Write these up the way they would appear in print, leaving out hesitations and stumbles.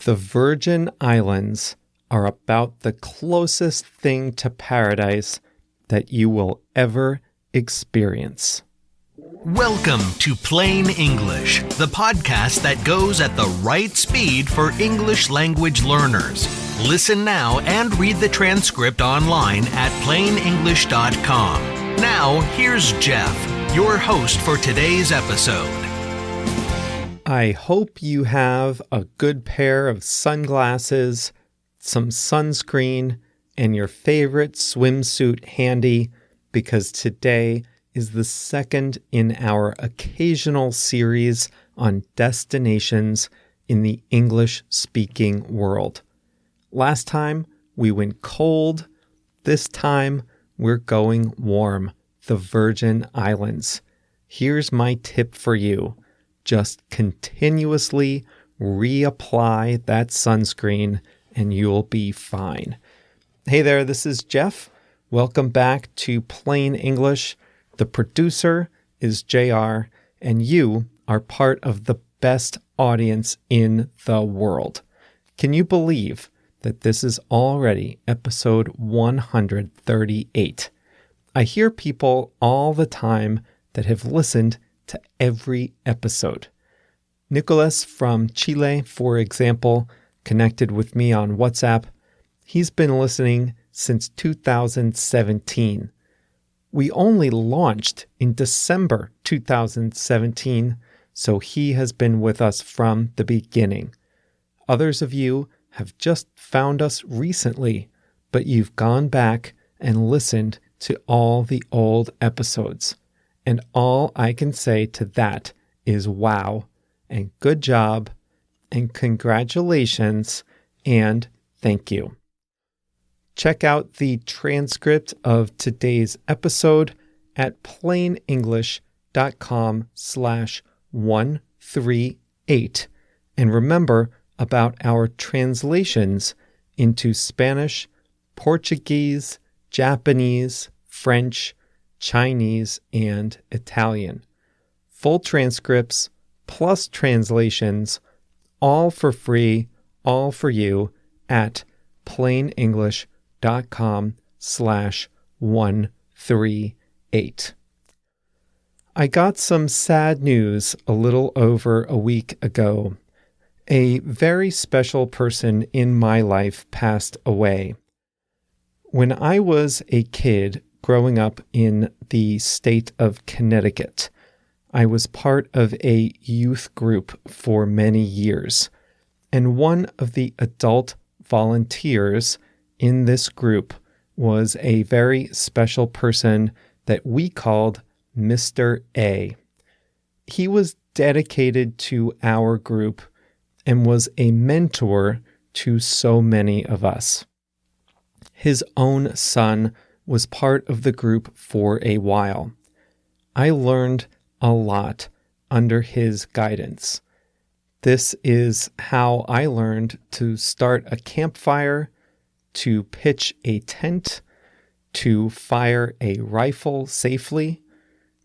The Virgin Islands are about the closest thing to paradise that you will ever experience. Welcome to Plain English, the podcast that goes at the right speed for English language learners. Listen now and read the transcript online at plainenglish.com. Now, here's Jeff, your host for today's episode. I hope you have a good pair of sunglasses, some sunscreen, and your favorite swimsuit handy, because today is the second in our occasional series on destinations in the English-speaking world. Last time, we went cold. This time, we're going warm, the Virgin Islands. Here's my tip for you. Just continuously reapply that sunscreen and you'll be fine. Hey there, this is Jeff. Welcome back to Plain English. The producer is JR, and you are part of the best audience in the world. Can you believe that this is already episode 138? I hear people all the time that have listened to every episode. Nicholas from Chile, for example, connected with me on WhatsApp. He's been listening since 2017. We only launched in December 2017, so he has been with us from the beginning. Others of you have just found us recently, but you've gone back and listened to all the old episodes. And all I can say to that is wow, and good job, and congratulations, and thank you. Check out the transcript of today's episode at plainenglish.com/138. And remember about our translations into Spanish, Portuguese, Japanese, French, Chinese, and Italian. Full transcripts plus translations, all for free, all for you at plainenglish.com/138. I got some sad news a little over a week ago. A very special person in my life passed away. When I was a kid growing up in the state of Connecticut, I was part of a youth group for many years, and one of the adult volunteers in this group was a very special person that we called Mr. A. He was dedicated to our group and was a mentor to so many of us. His own son was part of the group for a while. I learned a lot under his guidance. This is how I learned to start a campfire, to pitch a tent, to fire a rifle safely,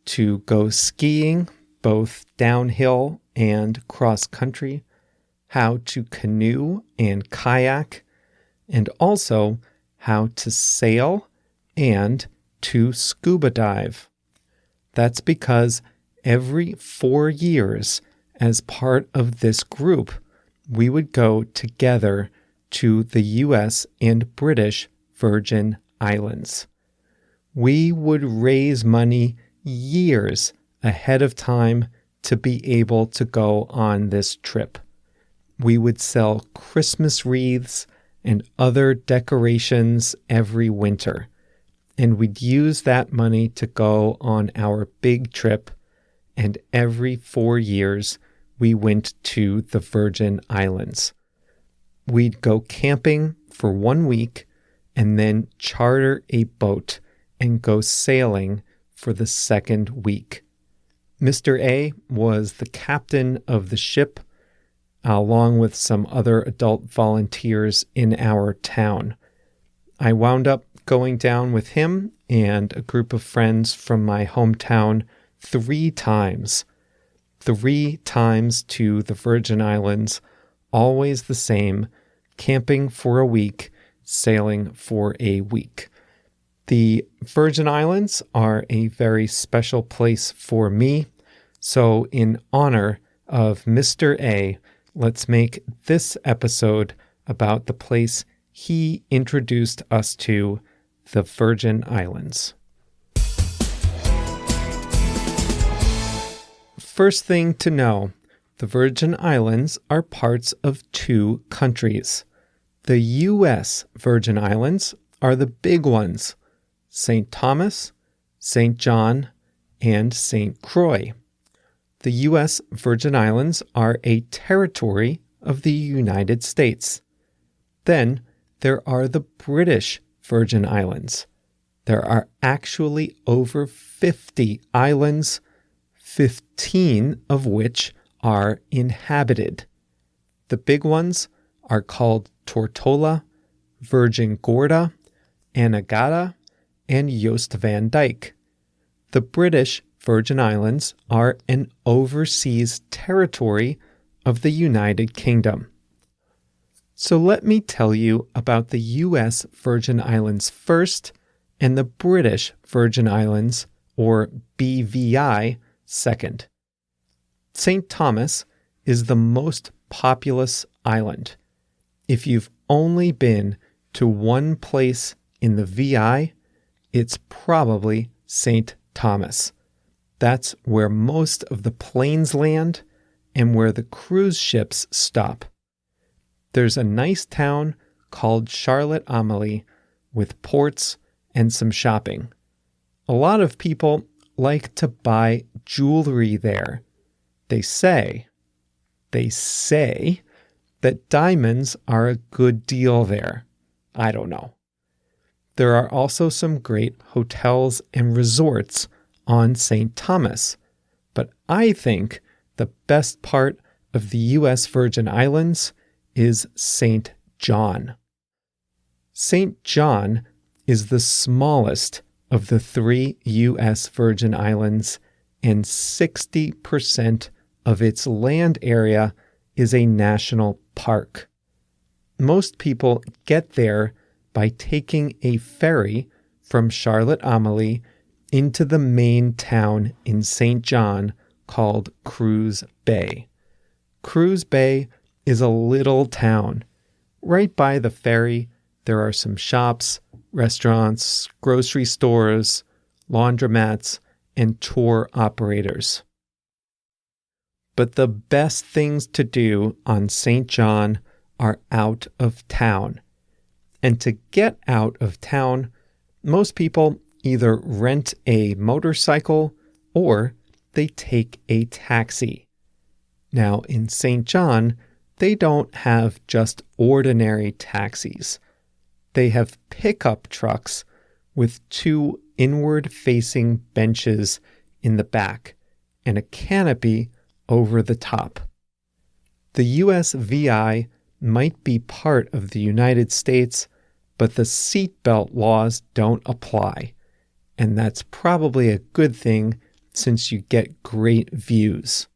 to go skiing, both downhill and cross-country, how to canoe and kayak, and also how to sail and to scuba dive. That's because every 4 years, as part of this group, we would go together to the U.S. and British Virgin Islands. We would raise money years ahead of time to be able to go on this trip. We would sell Christmas wreaths and other decorations every winter, and we'd use that money to go on our big trip, and every 4 years, we went to the Virgin Islands. We'd go camping for 1 week and then charter a boat and go sailing for the second week. Mr. A was the captain of the ship, along with some other adult volunteers in our town. I wound up going down with him and a group of friends from my hometown 3 times. 3 times to the Virgin Islands, always the same: camping for a week, sailing for a week. The Virgin Islands are a very special place for me, so in honor of Mr. A, let's make this episode about the place he introduced us to, the Virgin Islands. First thing to know, the Virgin Islands are parts of two countries. The U.S. Virgin Islands are the big ones: St. Thomas, St. John, and St. Croix. The U.S. Virgin Islands are a territory of the United States. Then there are the British Virgin Islands. There are actually over 50 islands, 15 of which are inhabited. The big ones are called Tortola, Virgin Gorda, Anegada, and Joost van Dyke. The British Virgin Islands are an overseas territory of the United Kingdom. So let me tell you about the U.S. Virgin Islands first and the British Virgin Islands, or BVI, second. St. Thomas is the most populous island. If you've only been to one place in the VI, it's probably St. Thomas. That's where most of the planes land and where the cruise ships stop. There's a nice town called Charlotte-Amalie with ports and some shopping. A lot of people like to buy jewelry there. They say that diamonds are a good deal there. I don't know. There are also some great hotels and resorts on St. Thomas, but I think the best part of the U.S. Virgin Islands is St. John. St. John is the smallest of the 3 U.S. Virgin Islands, and 60% of its land area is a national park. Most people get there by taking a ferry from Charlotte-Amalie into the main town in St. John called Cruz Bay. Cruz Bay is a little town. Right by the ferry, there are some shops, restaurants, grocery stores, laundromats, and tour operators. But the best things to do on St. John are out of town. And to get out of town, most people either rent a motorcycle or they take a taxi. Now, in St. John, they don't have just ordinary taxis. They have pickup trucks with 2 inward-facing benches in the back and a canopy over the top. The U.S. VI might be part of the United States, but the seatbelt laws don't apply. And that's probably a good thing since you get great views.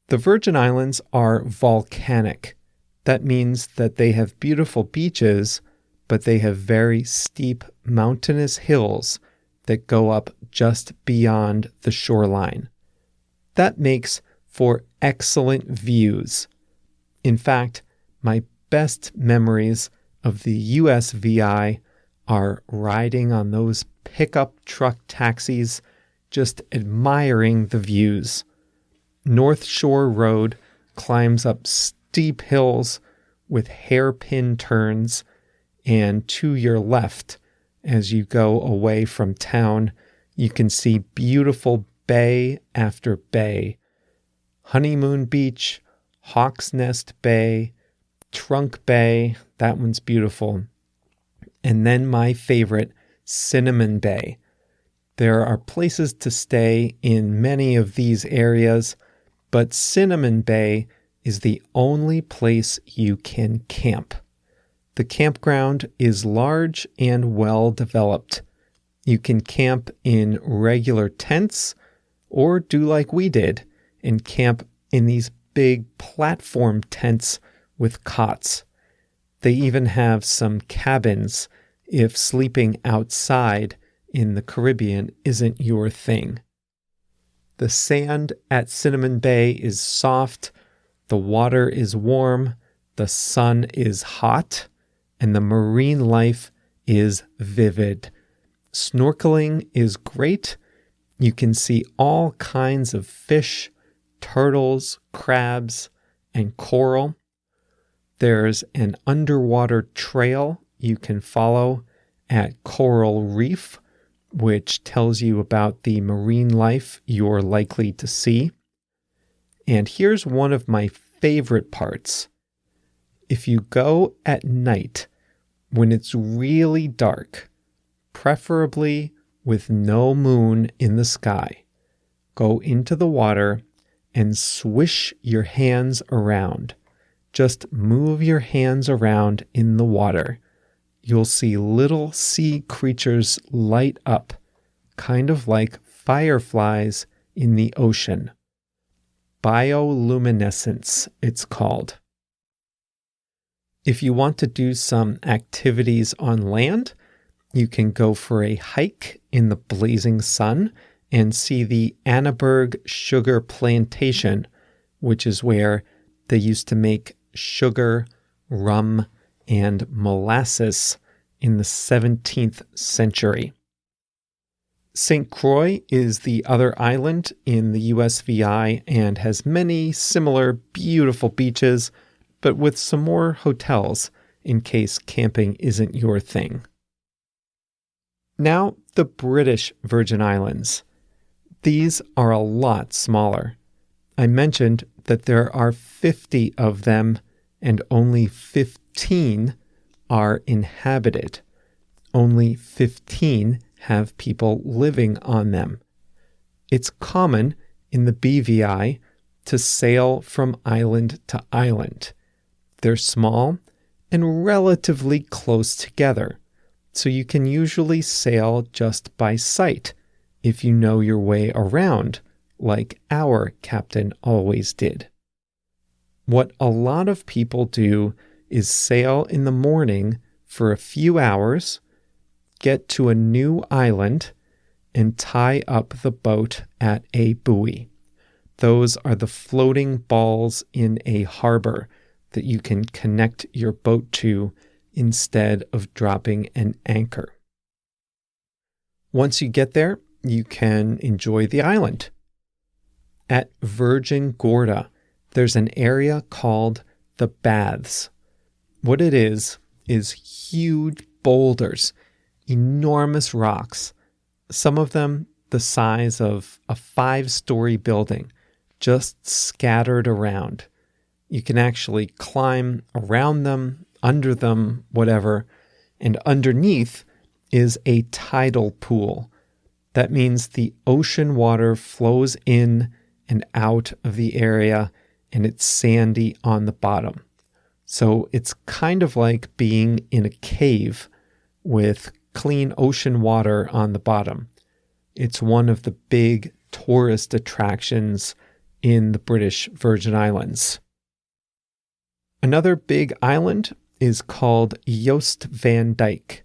The Virgin Islands are volcanic. That means that they have beautiful beaches, but they have very steep mountainous hills that go up just beyond the shoreline. That makes for excellent views. In fact, my best memories of the US VI are riding on those pickup truck taxis, just admiring the views. North Shore Road climbs up steep hills with hairpin turns, and to your left, as you go away from town, you can see beautiful bay after bay. Honeymoon Beach, Hawk's Nest Bay, Trunk Bay, that one's beautiful. And then my favorite, Cinnamon Bay. There are places to stay in many of these areas, but Cinnamon Bay is the only place you can camp. The campground is large and well developed. You can camp in regular tents or do like we did and camp in these big platform tents with cots. They even have some cabins if sleeping outside in the Caribbean isn't your thing. The sand at Cinnamon Bay is soft, the water is warm, the sun is hot, and the marine life is vivid. Snorkeling is great. You can see all kinds of fish, turtles, crabs, and coral. There's an underwater trail you can follow at Coral Reef, which tells you about the marine life you're likely to see. And here's one of my favorite parts. If you go at night, when it's really dark, preferably with no moon in the sky, go into the water and swish your hands around. Just move your hands around in the water. You'll see little sea creatures light up, kind of like fireflies in the ocean. Bioluminescence, it's called. If you want to do some activities on land, you can go for a hike in the blazing sun and see the Annaberg sugar plantation, which is where they used to make sugar, rum, and molasses in the 17th century. St. Croix is the other island in the USVI and has many similar beautiful beaches, but with some more hotels in case camping isn't your thing. Now, the British Virgin Islands. These are a lot smaller. I mentioned that there are 50 of them and only 15 are inhabited. Only 15 have people living on them. It's common in the BVI to sail from island to island. They're small and relatively close together, so you can usually sail just by sight if you know your way around, like our captain always did. What a lot of people do is sail in the morning for a few hours, get to a new island, and tie up the boat at a buoy. Those are the floating balls in a harbor that you can connect your boat to instead of dropping an anchor. Once you get there, you can enjoy the island. At Virgin Gorda, there's an area called the Baths. What it is huge boulders, enormous rocks, some of them the size of a 5-story building, just scattered around. You can actually climb around them, under them, whatever, and underneath is a tidal pool. That means the ocean water flows in and out of the area, and it's sandy on the bottom. So it's kind of like being in a cave with clean ocean water on the bottom. It's one of the big tourist attractions in the British Virgin Islands. Another big island is called Joost van Dyke.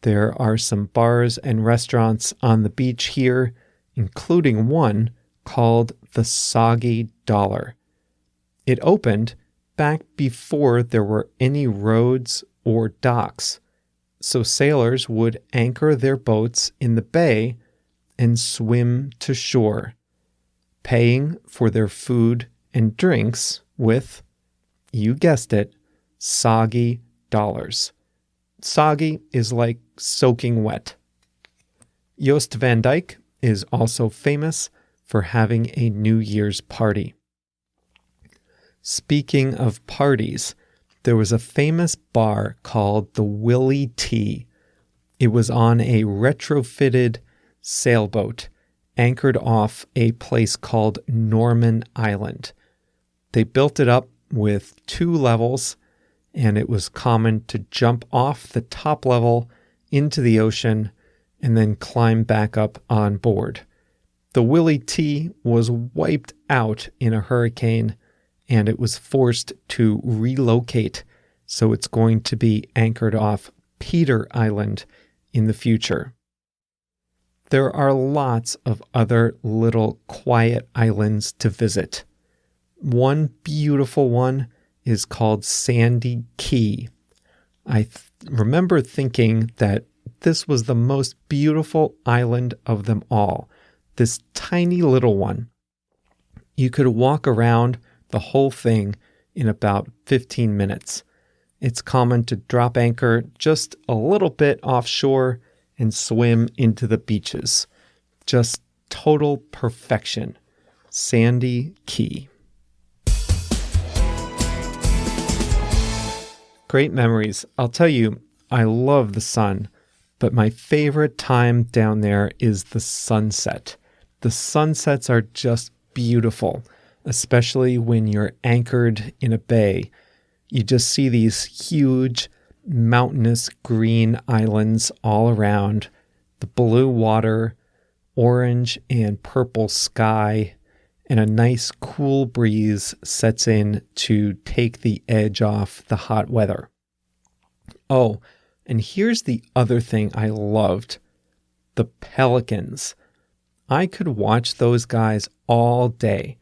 There are some bars and restaurants on the beach here, including one called the Soggy Dollar. It opened back before there were any roads or docks, so sailors would anchor their boats in the bay and swim to shore, paying for their food and drinks with, you guessed it, soggy dollars. Soggy is like soaking wet. Joost van Dyke is also famous for having a New Year's party. Speaking of parties, there was a famous bar called the Willie T. It was on a retrofitted sailboat anchored off a place called Norman Island. They built it up with 2 levels, and it was common to jump off the top level into the ocean and then climb back up on board. The Willie T was wiped out in a hurricane and it was forced to relocate, so it's going to be anchored off Peter Island in the future. There are lots of other little quiet islands to visit. One beautiful one is called Sandy Key. I remember thinking that this was the most beautiful island of them all, this tiny little one. You could walk around the whole thing in about 15 minutes. It's common to drop anchor just a little bit offshore and swim into the beaches. Just total perfection. Sandy Key. Great memories. I'll tell you, I love the sun, but my favorite time down there is the sunset. The sunsets are just beautiful, especially when you're anchored in a bay. You just see these huge, mountainous green islands all around, the blue water, orange and purple sky, and a nice cool breeze sets in to take the edge off the hot weather. Oh, and here's the other thing I loved. The pelicans. I could watch those guys all day.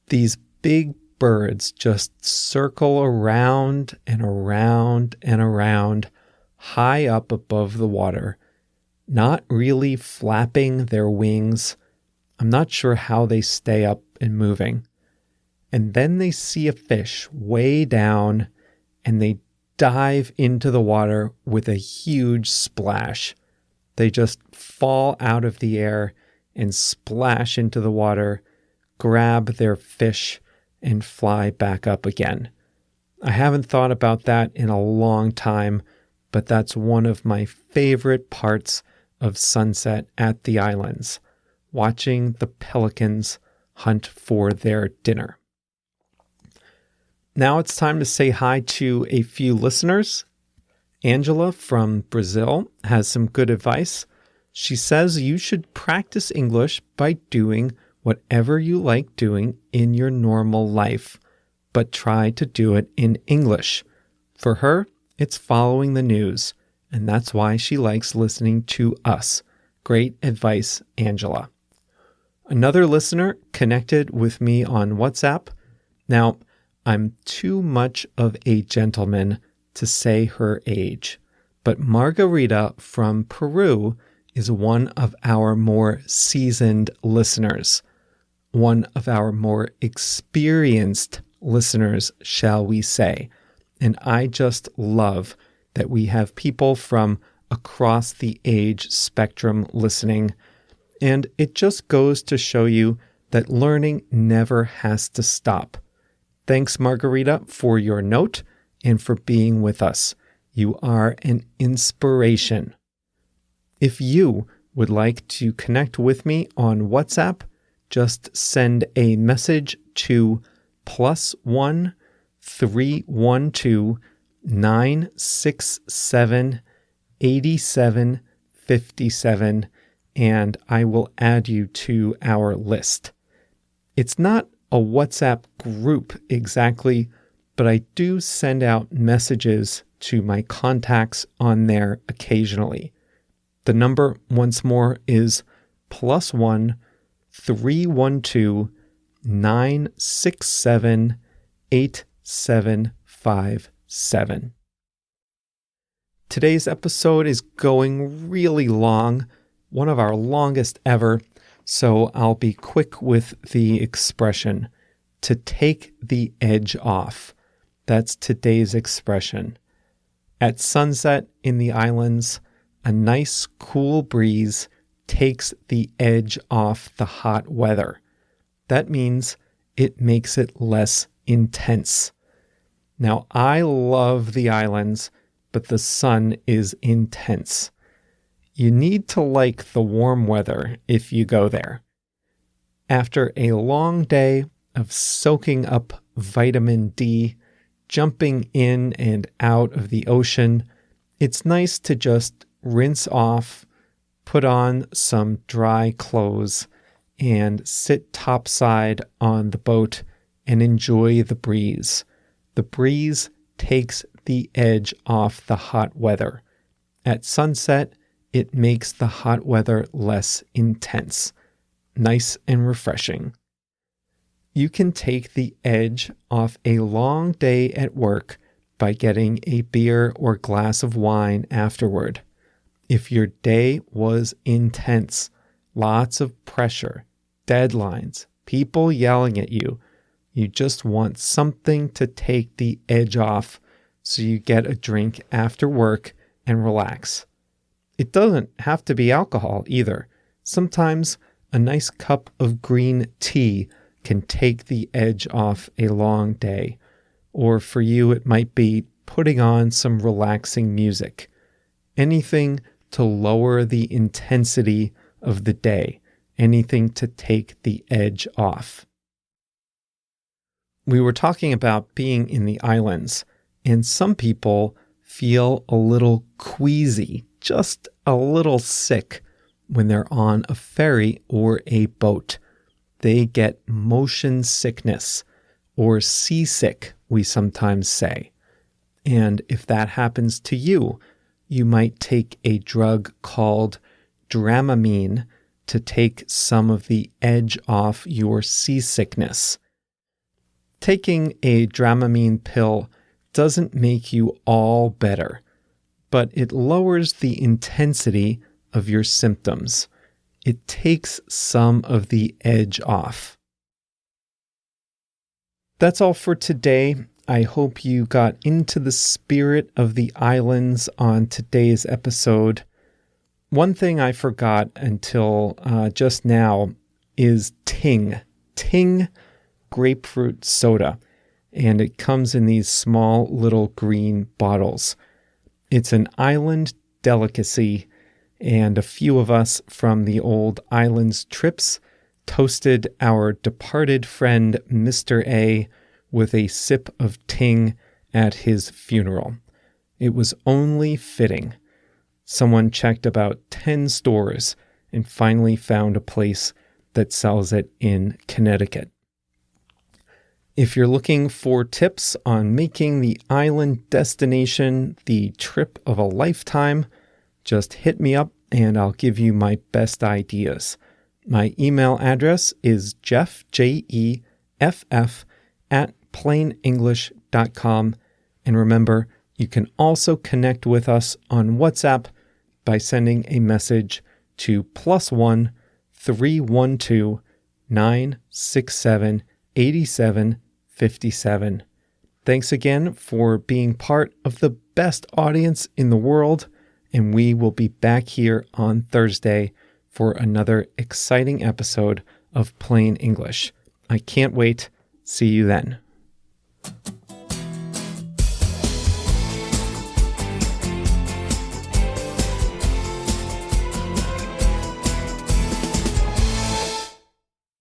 These big birds just circle around and around and around, high up above the water, not really flapping their wings. I'm not sure how they stay up and moving. And then they see a fish way down, and they dive into the water with a huge splash. They just fall out of the air and splash into the water, grab their fish, and fly back up again. I haven't thought about that in a long time, but that's one of my favorite parts of sunset at the islands, watching the pelicans hunt for their dinner. Now it's time to say hi to a few listeners. Angela from Brazil has some good advice. She says you should practice English by doing whatever you like doing in your normal life, but try to do it in English. For her, it's following the news, and that's why she likes listening to us. Great advice, Angela. Another listener connected with me on WhatsApp. Now, I'm too much of a gentleman to say her age, but Margarita from Peru is one of our more seasoned listeners, one of our more experienced listeners, shall we say. And I just love that we have people from across the age spectrum listening. And it just goes to show you that learning never has to stop. Thanks, Margarita, for your note and for being with us. You are an inspiration. If you would like to connect with me on WhatsApp, just send a message to +1 312 967 8757, and I will add you to our list. It's not a WhatsApp group exactly, but I do send out messages to my contacts on there occasionally. The number, once more, is +1 312 967 8757. Today's episode is going really long, one of our longest ever, so I'll be quick with the expression, to take the edge off. That's today's expression. At sunset in the islands, a nice cool breeze takes the edge off the hot weather. That means it makes it less intense. Now, I love the islands, but the sun is intense. You need to like the warm weather if you go there. After a long day of soaking up vitamin D, jumping in and out of the ocean, it's nice to just rinse off, put on some dry clothes, and sit topside on the boat and enjoy the breeze. The breeze takes the edge off the hot weather. At sunset, it makes the hot weather less intense. Nice and refreshing. You can take the edge off a long day at work by getting a beer or glass of wine afterward. If your day was intense, lots of pressure, deadlines, people yelling at you, you just want something to take the edge off, so you get a drink after work and relax. It doesn't have to be alcohol either. Sometimes a nice cup of green tea can take the edge off a long day. Or for you, it might be putting on some relaxing music. Anything to lower the intensity of the day. Anything to take the edge off. We were talking about being in the islands, and some people feel a little queasy, just a little sick when they're on a ferry or a boat. They get motion sickness, or seasick, we sometimes say. And if that happens to you, you might take a drug called Dramamine to take some of the edge off your seasickness. Taking a Dramamine pill doesn't make you all better, but it lowers the intensity of your symptoms. It takes some of the edge off. That's all for today. I hope you got into the spirit of the islands on today's episode. One thing I forgot until just now is Ting. Ting grapefruit soda. And it comes in these small little green bottles. It's an island delicacy, and a few of us from the old islands trips toasted our departed friend Mr. A with a sip of Ting at his funeral. It was only fitting. Someone checked about 10 stores and finally found a place that sells it in Connecticut. If you're looking for tips on making the island destination the trip of a lifetime, just hit me up and I'll give you my best ideas. My email address is Jeff, Jeff, @plainenglish.com. And remember, you can also connect with us on WhatsApp by sending a message to +1 312 967 8757. Thanks again for being part of the best audience in the world, and we will be back here on Thursday for another exciting episode of Plain English. I can't wait. See you then.